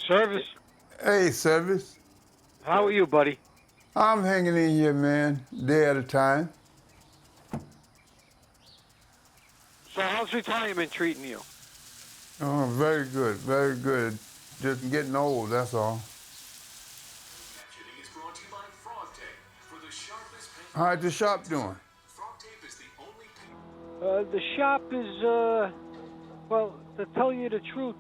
Service. Hey, Service. How are you, buddy? I'm hanging in here, man, day at a time. So how's retirement treating you? Oh, very good, very good. Just getting old, that's all. How's the shop doing? The shop is, well, to tell you the truth,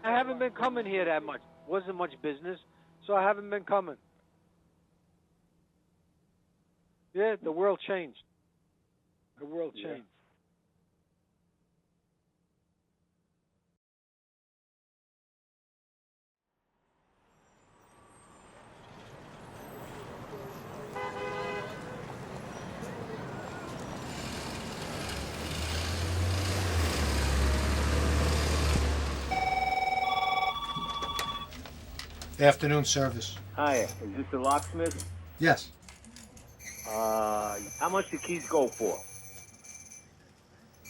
I haven't been coming here that much. Wasn't much business, so I haven't been coming. Yeah, the world changed. The world changed. Afternoon service. Hi, is this the locksmith? Yes. How much do keys go for?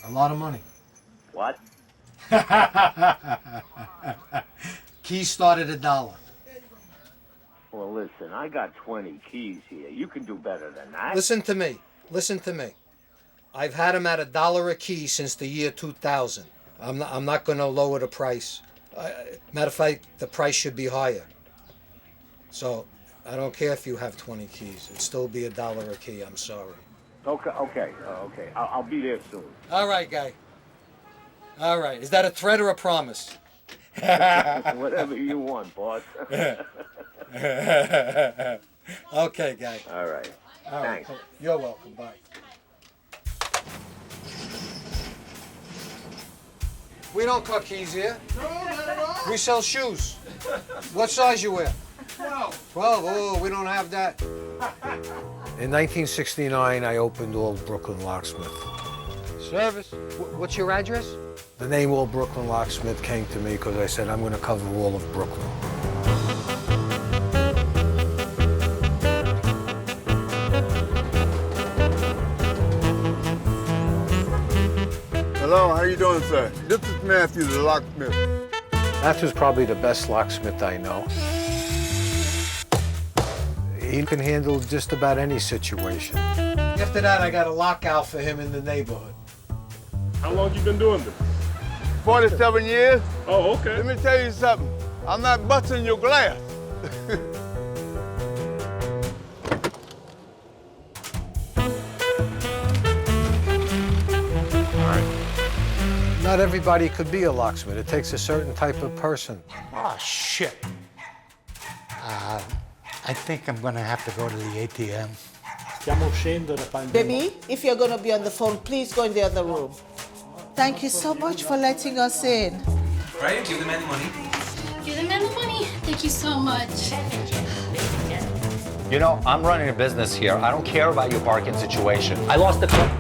A lot of money. What? Keys start at $1. Well, listen, I got 20 keys here. You can do better than that. Listen to me. Listen to me. I've had them at $1 a key since the year 2000. I'm not going to lower the price. Matter of fact, the price should be higher. So I don't care if you have 20 keys. It'd still be $1 a key. I'm sorry. Okay. I'll be there soon. All right, guy. All right. Is that a threat or a promise? Whatever you want, boss. Okay, guy. All right. Thanks. Right. You're welcome. Bye. We don't cut keys here. No, not at all. We sell shoes. What size you wear? 12. 12? Oh, we don't have that. In 1969, I opened Old Brooklyn Locksmith. Service. What's your address? The name Old Brooklyn Locksmith came to me because I said, I'm going to cover all of Brooklyn. Hello, how you doing, sir? This is Matthew, the locksmith. Matthew's probably the best locksmith I know. He can handle just about any situation. After that, I got a lockout for him in the neighborhood. How long you been doing this? 47 years. Oh, okay. Let me tell you something. I'm not busting your glass. Not everybody could be a locksmith. It takes a certain type of person. Oh, shit. I think I'm gonna have to go to the ATM. Stiamo uscendo da pandemia. Baby, if you're going to be on the phone, please go in the other room. Thank you so much for letting us in. Right, give the man the money. Give the man the money. Thank you so much. You know, I'm running a business here. I don't care about your parking situation. I lost the car.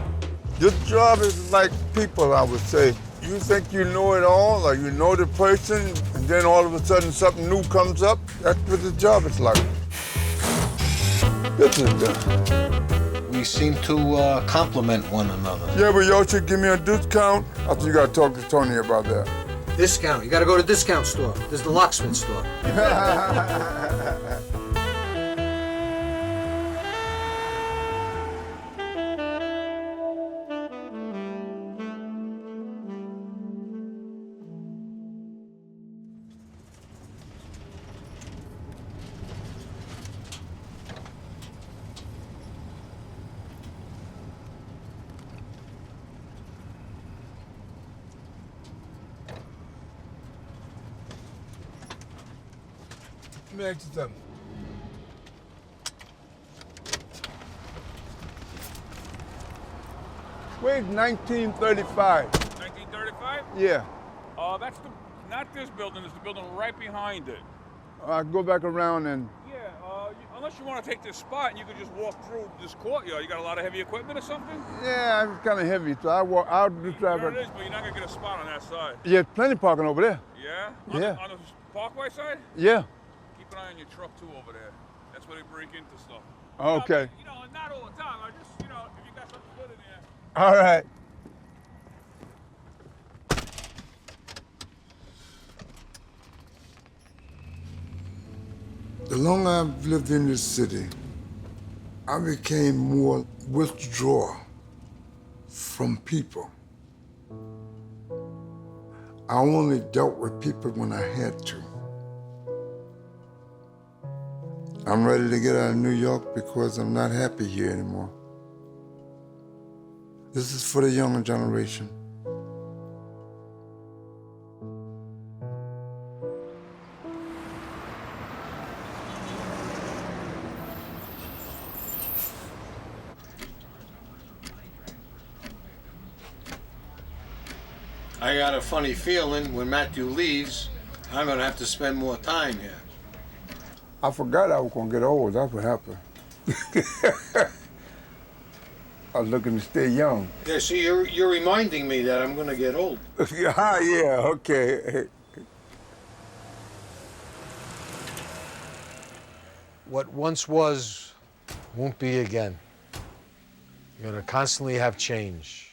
This job is like people, I would say. You think you know it all, or you know the person, and then all of a sudden something new comes up. That's what the job is like. This is done. We seem to complement one another. Yeah, but y'all should give me a discount. I think you gotta talk to Tony about that. Discount. You got to go to the discount store. There's the locksmith store. Let me ask you something. Where's 1935? 1935? Yeah. That's not this building. It's the building right behind it. I go back around and... Yeah, unless you want to take this spot and you could just walk through this courtyard. You got a lot of heavy equipment or something? Yeah, it's kind of heavy, so I'll just drive There it. it is, but you're not going to get a spot on that side. Yeah, plenty parking over there. Yeah? Yeah. On the Parkway side? Yeah. Keep an eye on your truck, too, over there. That's where they break into stuff. Okay. You know, not all the time. I just, if you got something good in there. All right. longer I've lived in this city, I became more withdrawn from people. I only dealt with people when I had to. I'm ready to get out of New York because I'm not happy here anymore. This is for the younger generation. I got a funny feeling when Matthew leaves, I'm gonna have to spend more time here. I forgot I was gonna get old, that's what happened. I was looking to stay young. Yeah, see, you're reminding me that I'm gonna get old. Yeah, okay. What once was won't be again. You're gonna constantly have change.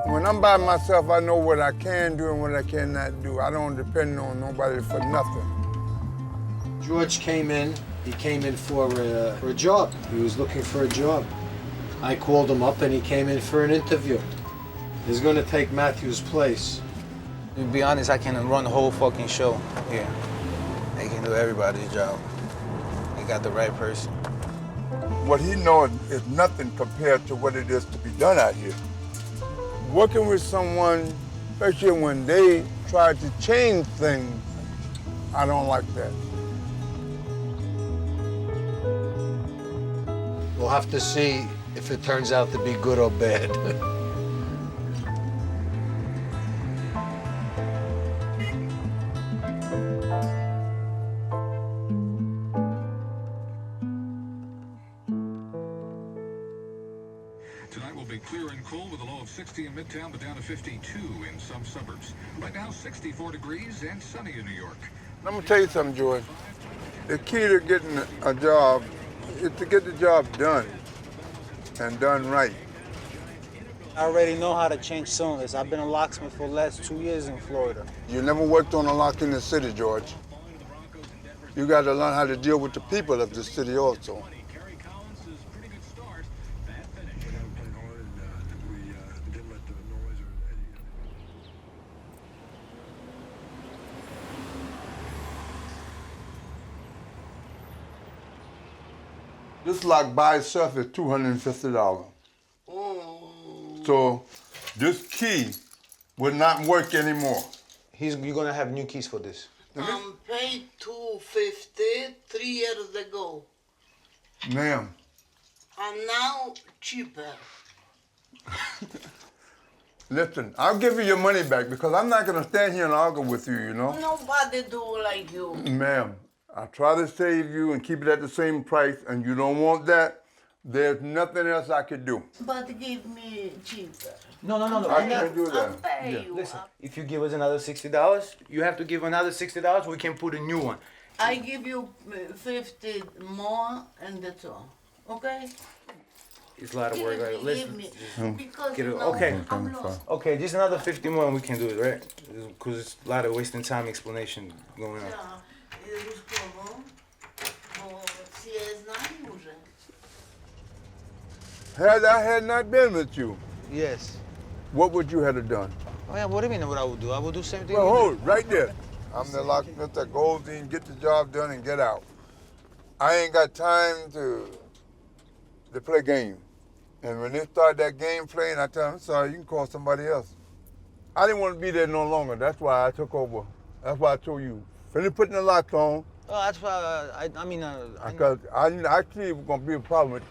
When I'm by myself, I know what I can do and what I cannot do. I don't depend on nobody for nothing. George came in. He came in for a job. He was looking for a job. I called him up and he came in for an interview. He's gonna take Matthew's place. To be honest, I can run the whole fucking show here. I can do everybody's job. I got the right person. What he knows is nothing compared to what it is to be done out here. Working with someone, especially when they try to change things, I don't like that. We'll have to see if it turns out to be good or bad. Tonight will be clear and cool with a low of 60 in Midtown, but down to 52 in some suburbs. Right now, 64 degrees and sunny in New York. Let me tell you something, George. The key to getting a job is to get the job done and done right. I already know how to change cylinders. I've been a locksmith for the last 2 years in Florida. You never worked on a lock in the city, George. You got to learn how to deal with the people of the city also. This lock by itself is $250. So this key will not work anymore. You're gonna have new keys for this. Paid $250 3 years ago. Ma'am. And now cheaper. Listen, I'll give you your money back because I'm not gonna stand here and argue with you, you know? Nobody do like you. Ma'am, I try to save you and keep it at the same price, and you don't want that, there's nothing else I could do. But give me cheaper. No. I can't do that. I'll pay you. Listen, if you give us another $60, you have to give another $60, we can put a new one. I give you 50 more and that's all. Okay? It's a lot of work, right? Give me. Because Get it, no, okay. I'm lost. Okay, just another 50 more and we can do it, right? Because it's a lot of wasting time explanation going on. Had I had not been with you, Yes. what would you have done? Oh yeah, what do you mean what I would do? I would do the same thing. Well, you hold do. it, right there. I'm the locksmith that goes in, get the job done, and get out. I ain't got time to play games. And when they start that game playing, I tell them, I'm sorry, you can call somebody else. I didn't want to be there no longer. That's why I took over. That's why I told you, finish putting the locks on. Oh, that's why I mean. Because I actually it was going to be a problem with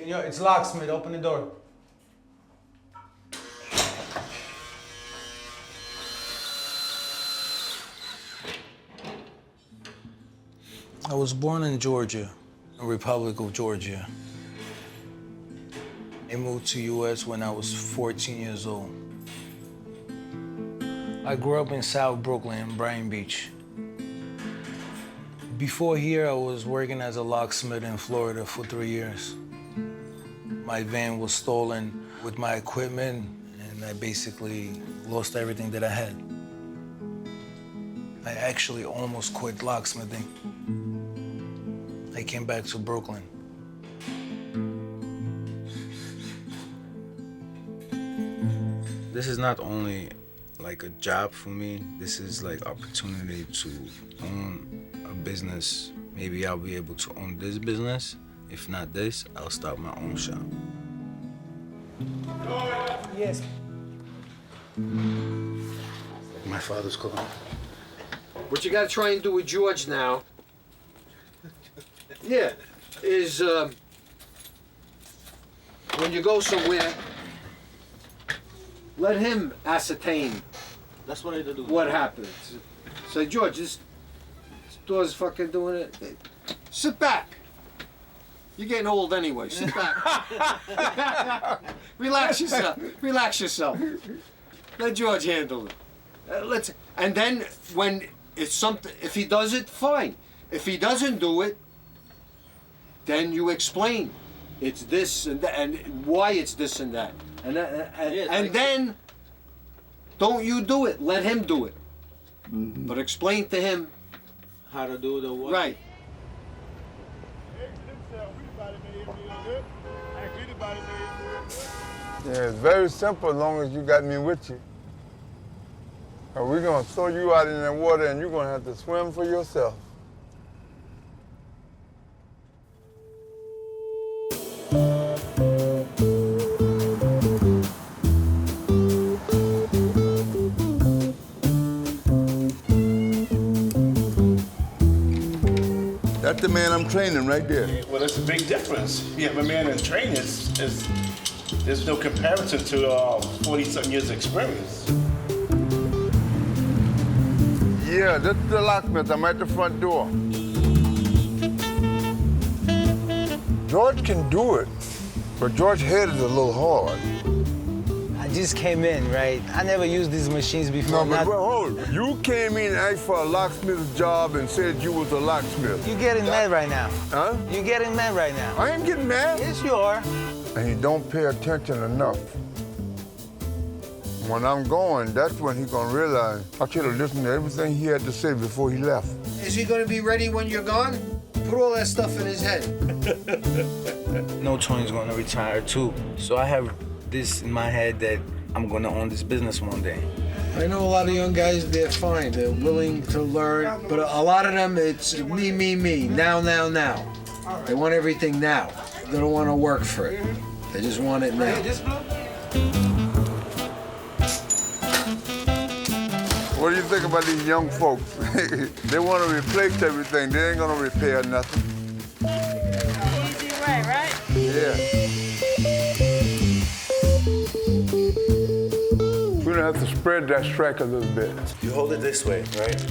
It's Locksmith. Open the door. I was born in Georgia, the Republic of Georgia. I moved to U.S. when I was 14 years old. I grew up in South Brooklyn, in Brighton Beach. Before here, I was working as a locksmith in Florida for 3 years. My van was stolen with my equipment, and I basically lost everything that I had. I actually almost quit locksmithing. I came back to Brooklyn. This is not only like a job for me, this is like opportunity to own a business. Maybe I'll be able to own this business. If not this, I'll start my own shop. Yes. My father's calling. What you gotta try and do with George now, yeah, is when you go somewhere, let him ascertain That's what I do. what happens. Say, George, this door's fucking doing it. Sit back. You're getting old anyway. Sit back. Relax yourself. Relax yourself. Let George handle it. And then when it's something, if he does it, fine. If he doesn't do it, then you explain. It's this and that, and why it's this and that. And then don't you do it. Let him do it. Mm-hmm. But explain to him How to do the what? right. Yeah, it's very simple as long as you got me with you. And we're gonna throw you out in that water and you're gonna have to swim for yourself. That's the man I'm training right there. Well, it's a big difference. You have a man in training, there's no comparison to 40-something years experience. Yeah, this is the locksmith. I'm at the front door. George can do it, but George's head is a little hard. I just came in, right? I never used these machines before. No, but hold on. You came in and asked for a locksmith's job and said you was a locksmith. You're getting mad right now. Huh? You're getting mad right now. I ain't getting mad. Yes, you are. And he don't pay attention enough. When I'm going, that's when he's gonna realize I should have listened to everything he had to say before he left. Is he gonna be ready when you're gone? Put all that stuff in his head. No, Tony's gonna retire too. So I have this in my head that I'm gonna own this business one day. I know a lot of young guys, they're fine. They're willing to learn, but a lot of them, it's me, me, me, now, now, now. They want everything now. They don't want to work for it. They just want it now. What do you think about these young folks? They want to replace everything. They ain't gonna repair nothing. Easy way, right? Yeah. We're gonna have to spread that strike a little bit. You hold it this way, right?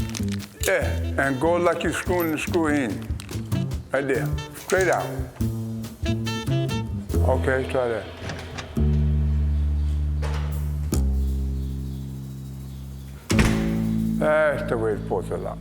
Yeah, and go like you're screwing the screw in. Right there, straight out. Okay, try that. That's the way it's supposed to look.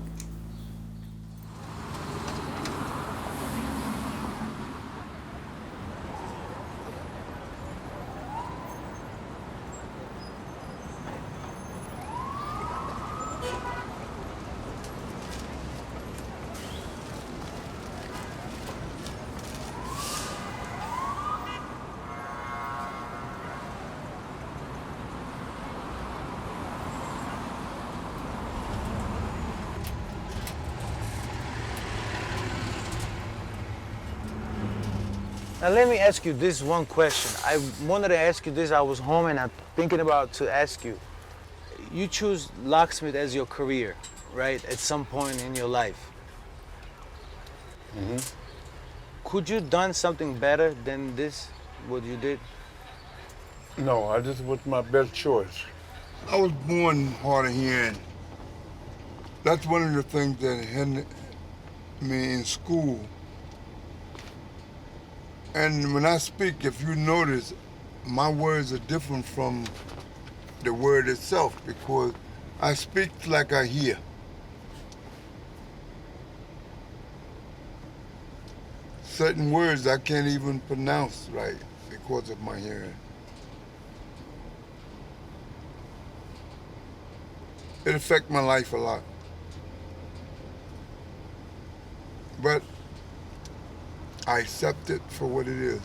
Now let me ask you this one question. I wanted to ask you this. I was home and I'm thinking about to ask you. You choose locksmith as your career, right? At some point in your life. Mm-hmm. Could you done something better than this, what you did? No, this was my best choice. I was born hard of hearing. That's one of the things that hindered me in school. And when I speak, if you notice, my words are different from the word itself because I speak like I hear. Certain words I can't even pronounce right because of my hearing. It affects my life a lot. But I accept it for what it is.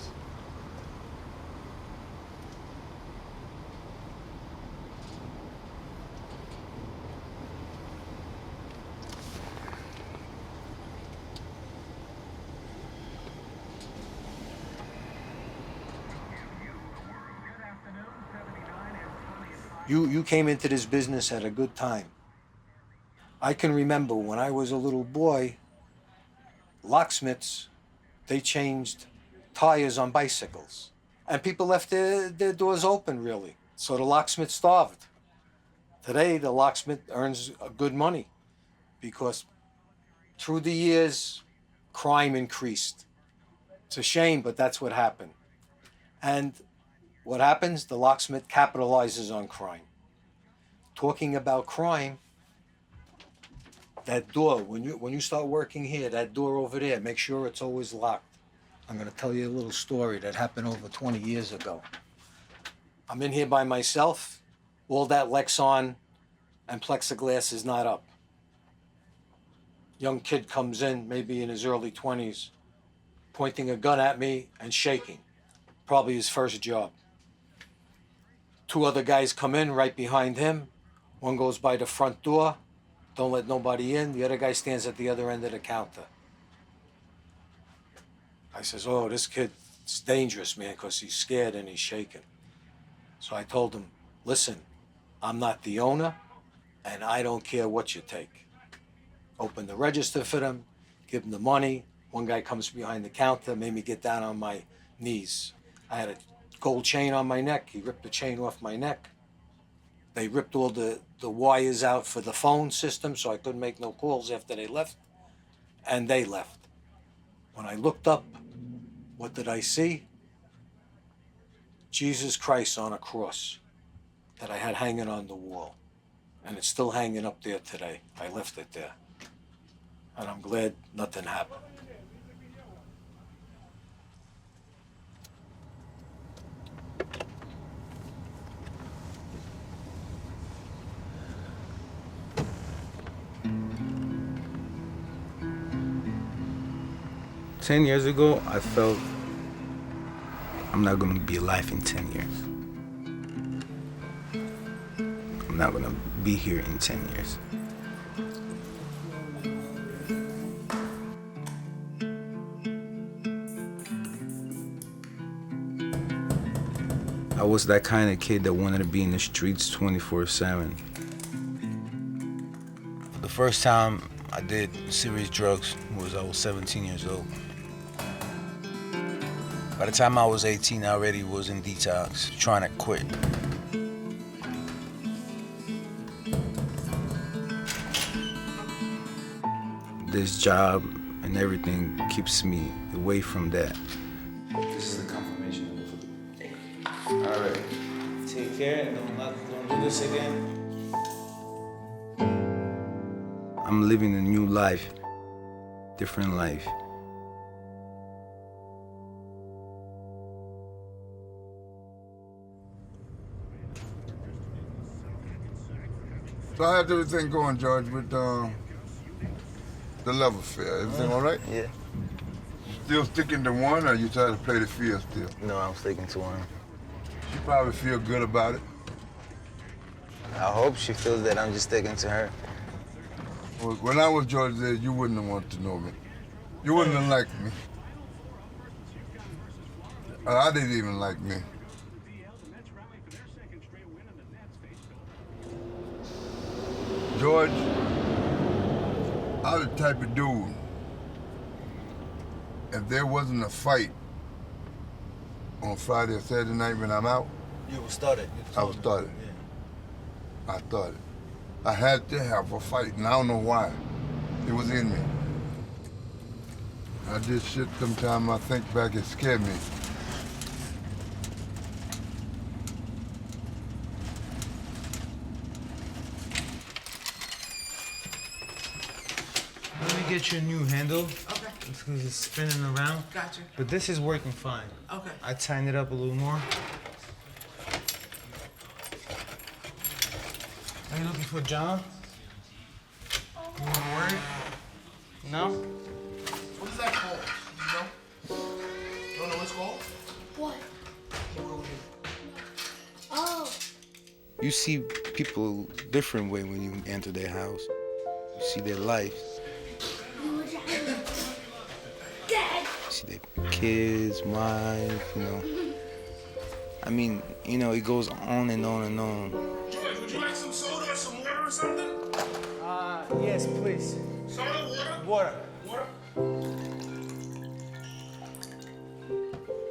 You came into this business at a good time. I can remember when I was a little boy, locksmiths, they changed tires on bicycles. And people left their doors open, really. So the locksmith starved. Today, the locksmith earns good money because through the years, crime increased. It's a shame, but that's what happened. And what happens? The locksmith capitalizes on crime. Talking about crime, that door, when you start working here, that door over there, make sure it's always locked. I'm gonna tell you a little story that happened over 20 years ago. I'm in here by myself, all that Lexon and plexiglass is not up. Young kid comes in, maybe in his early 20s, pointing a gun at me and shaking. Probably his first job. Two other guys come in right behind him. One goes by the front door, don't let nobody in. The other guy stands at the other end of the counter. I says, oh, this kid's dangerous, man, because he's scared and he's shaking. So I told him, listen, I'm not the owner, and I don't care what you take. Open the register for them, give them the money. One guy comes behind the counter, made me get down on my knees. I had a gold chain on my neck. He ripped the chain off my neck. They ripped all the wires out for the phone system, so I couldn't make no calls after they left. And they left. When I looked up, what did I see? Jesus Christ on a cross that I had hanging on the wall. And it's still hanging up there today. I left it there. And I'm glad nothing happened. Ten years ago, I felt I'm not going to be alive in 10 years. I'm not going to be here in 10 years. I was that kind of kid that wanted to be in the streets 24/7. The first time I did serious drugs I was 17 years old. By the time I was 18, I already was in detox, trying to quit. This job and everything keeps me away from that. This is the confirmation of the food. All right. Take care. Don't do this again. I'm living a new life, different life. So how's everything going, George, with the love affair? Everything all right? Yeah. Still sticking to one, or you try to play the field still? No, I'm sticking to one. She probably feel good about it. I hope she feels that I'm just sticking to her. Well, when I was George's age, you wouldn't have wanted to know me. You wouldn't have liked me. I didn't even like me. George, I'm the type of dude, if there wasn't a fight on Friday or Saturday night when I'm out, You would start it. I would start it. Yeah. I started. I had to have a fight, and I don't know why. It was in me. I did shit sometimes I think back, it scared me. get you a new handle. Okay. It's because it's spinning around. Gotcha. But this is working fine. Okay. I tighten it up a little more. Are you looking for John? You want to work? No? What is that called? Do you know? You don't know what it's called? What? Look over here. Oh. You see people different way when you enter their house. You see their life. Dad. You see their kids, wife, you know. I mean, you know, it goes on and on and on. George, would you like some soda or some water or something? Yes, please. Soda, water? Water. Water?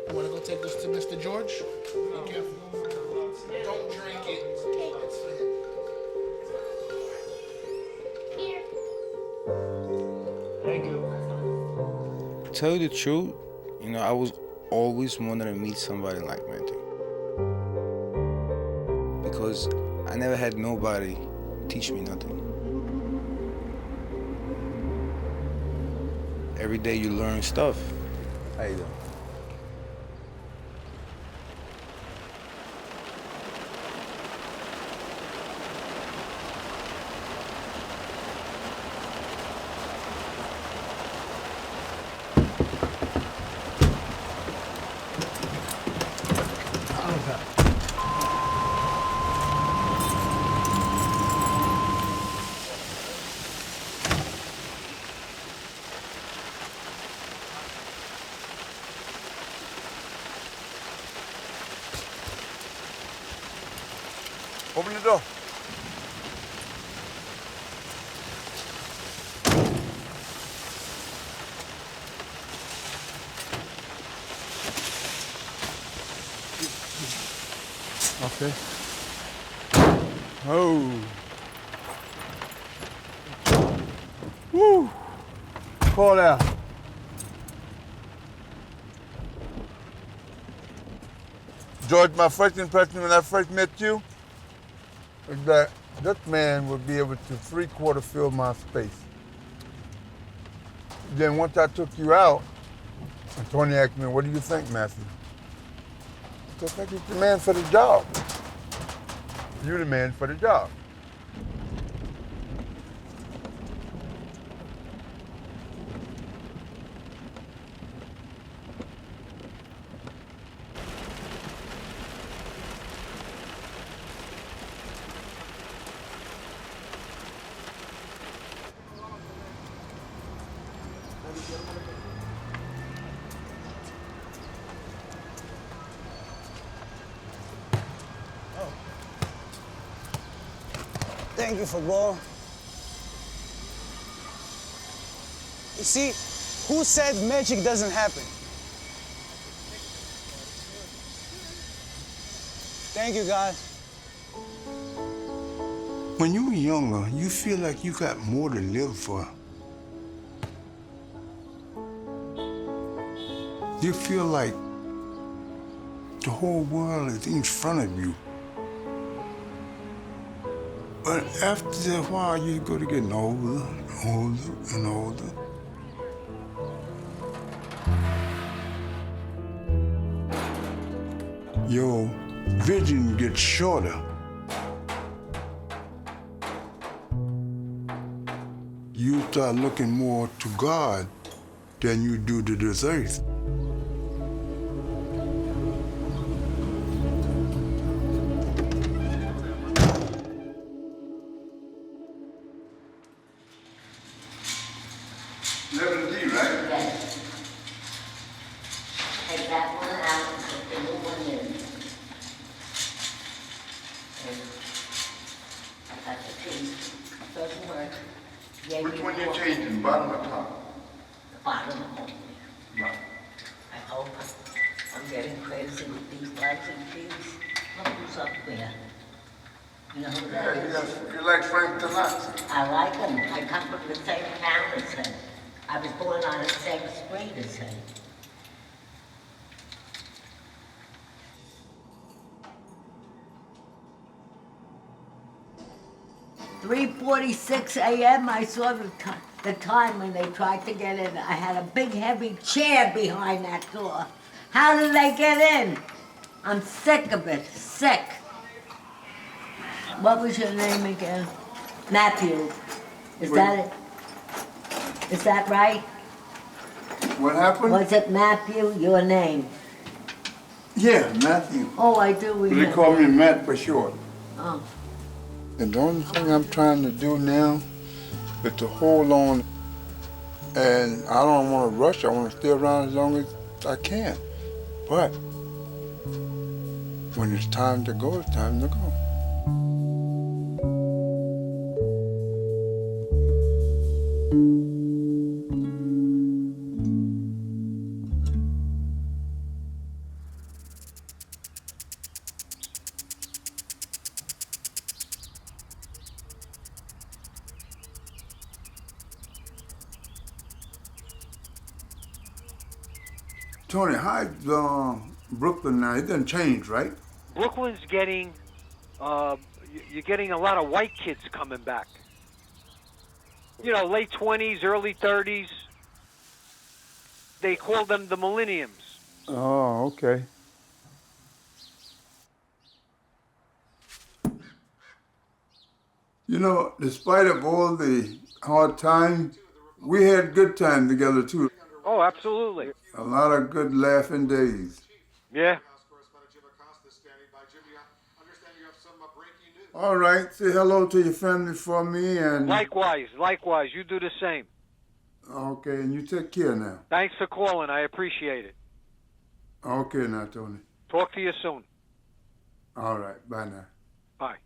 You want to go take this to Mr. George? Be careful. Don't drink it. Here. Thank you. To tell you the truth, you know, I was always wanting to meet somebody like Matthew. Because I never had nobody teach me nothing. Every day you learn stuff. How you doing? Open the door. Okay. Oh. Woo. Call out. George, my first impression when I first met you is that this man would be able to 3/4 fill my space. Then once I took you out, and Tony asked me, what do you think, Matthew? I think he's the man for the job. You're the man for the job. Thank you, football. You see, who said magic doesn't happen? Thank you, guys. When you were younger, you feel like you got more to live for. You feel like the whole world is in front of you. But after a while, you go to getting older, older, and older. Your vision gets shorter. You start looking more to God than you do to this earth. Take that one out and put the new one in. And I got the key. Doesn't work. Yeah, Which one you changing, bottom or top? The bottom only. Bottom. I hope I'm getting crazy with these lights and keys. Look who's up there. You know who that is? You like Frank Sinatra? I like him. I come from the same town as him. I was born on the same street as him. "3:46 a.m. I saw the the time when they tried to get in. I had a big heavy chair behind that door. How did they get in? I'm sick of it, sick. What was your name again? Matthew. Is that it? Is that right? What happened? Was it Matthew, your name? Yeah, Matthew. Oh, I do remember. They call me Matt for short. Oh. And the only thing I'm trying to do now is to hold on, and I don't want to rush. I want to stay around as long as I can. But when it's time to go, it's time to go. Tony, how's Brooklyn now? It doesn't change, right? Brooklyn's getting, you're getting a lot of white kids coming back. You know, late 20s, early 30s. They call them the millenniums. Oh, okay. You know, despite of all the hard times, we had good time together too. Oh, absolutely. A lot of good laughing days. Yeah. All right, say hello to your family for me and... Likewise, you do the same. Okay, and you take care now. Thanks for calling, I appreciate it. Okay now, Tony. Talk to you soon. All right, bye now. Bye.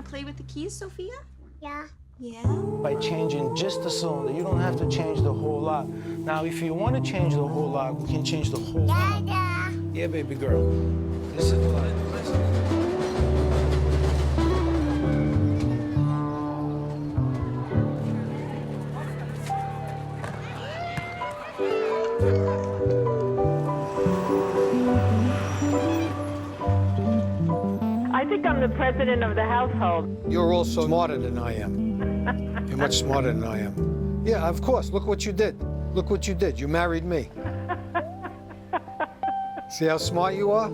Play with the keys, Sophia? Yeah. Yeah? By changing just the cylinder, you don't have to change the whole lot. Now, if you want to change the whole lot, we can change the whole lot. Dada. Yeah, baby girl. This is the lot. I think I'm the president of the household. You're also smarter than I am. You're much smarter than I am. Yeah, of course. Look what you did. Look what you did. You married me. See how smart you are?